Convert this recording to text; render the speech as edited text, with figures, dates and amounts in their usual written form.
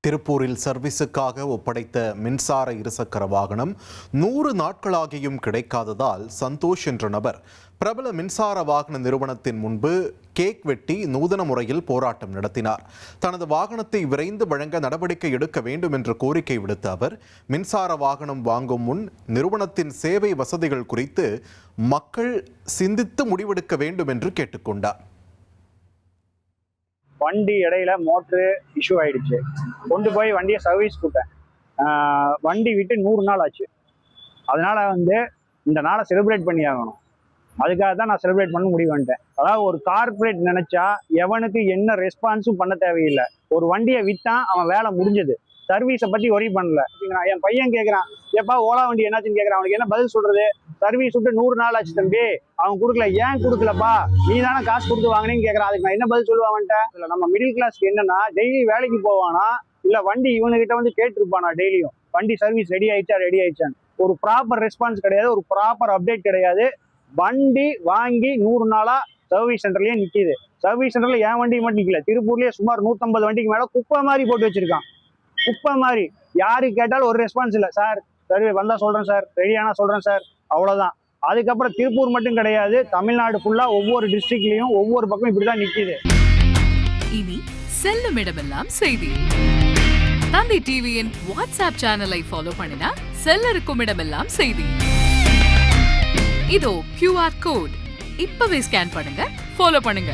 திருப்பூரில் சர்வீஸுக்காக ஒப்படைத்த மின்சார இருசக்கர வாகனம் 100 நாட்களாகியும் கிடைக்காததால் சந்தோஷ் என்ற நபர் பிரபல மின்சார வாகன நிறுவனத்தின் முன்பு கேக் வெட்டி நூதன முறையில் போராட்டம் நடத்தினார். தனது வாகனத்தை விரைந்து வழங்க நடவடிக்கை எடுக்க வேண்டும் என்ற கோரிக்கை விடுத்த அவர் மின்சார வாகனம் வாங்கும் முன் நிறுவனத்தின் சேவை வசதிகள் குறித்து மக்கள் சிந்தித்து முடிவெடுக்க வேண்டும் என்று கேட்டுக்கொண்டார். வண்டி இடையில மோட்ரு இஷ்யூ ஆயிடுச்சு. கொண்டு போய் வண்டியை சர்வீஸ் கொடுத்தேன். வண்டி விட்டு 100 நாள் ஆச்சு. அதனால இந்த நாளை செலிப்ரேட் பண்ணி ஆகணும். அதுக்காக தான் நான் செலிப்ரேட் பண்ண முடிவு பண்ணிட்டேன். அதாவது ஒரு கார்பரேட் நினைச்சா எவனுக்கு என்ன ரெஸ்பான்ஸும் பண்ண தேவையில்லை. ஒரு வண்டியை விட்டான், அவன் வேலை முடிஞ்சது. சர்வீஸை பத்தி ஒரி பண்ணல. என் பையன் கேட்கறான், எப்பா ஓலா வண்டி என்னாச்சுன்னு கேட்கறான். அவனுக்கு என்ன பதில் சொல்றது? சர்வீஸ் விட்டு 100 நாள் ஆச்சு தம்பி, அவன் கொடுக்கல. ஏன் கொடுக்கலப்பா? நீ தானே காசு கொடுத்து வாங்கினேன்னு கேட்கறான். அதுக்கு நான் என்ன பதில் சொல்லுவான்ட்டேன்? இல்லை, நம்ம மிடில் கிளாஸ்க்கு என்னன்னா, டெய்லி வேலைக்கு போவானா இல்ல வண்டி இவனுகிட்ட கேட்டுருப்பானா டெய்லியும் வண்டி சர்வீஸ் ரெடி ஆயிடுச்சான்னு. ஒரு ப்ராப்பர் ரெஸ்பான்ஸ் கிடையாது, ஒரு ப்ராப்பர் அப்டேட் கிடையாது. வண்டி வாங்கி 100 நாளா சர்வீஸ் சென்டர்லயே நிக்குது. சர்வீஸ் சென்டர்ல என் வண்டி மட்டும் நிக்கல, திருப்பூர்லயே சுமார் 150 வண்டிக்கு மேல குப்பை மாதிரி போட்டு வச்சிருக்கான். குப்பை மாதிரி. யாரு கேட்டாலும் ஒரு ரெஸ்பான்ஸ் இல்லை. சார் சர்வே வந்தா சொல்றேன் சார், ரெடியானா சொல்றேன் சார், அவ்வளவுதான். அதுக்கப்புறம் திருப்பூர் மட்டும் கிடையாது, தமிழ்நாடு ஃபுல்லா ஒவ்வொரு டிஸ்ட்ரிக்ட்லயும் ஒவ்வொரு பக்கம் இப்படிதான் நிக்குது. இனி செல்லும் இடமெல்லாம் செய்தி. தந்தி டிவியின் வாட்ஸ்அப் சேனலை ஃபாலோ பண்ணினா செல்ல இருக்கும் இடமெல்லாம் செய்தி. இதோ QR கோட், இப்பவே ஸ்கேன் பண்ணுங்க, ஃபாலோ பண்ணுங்க.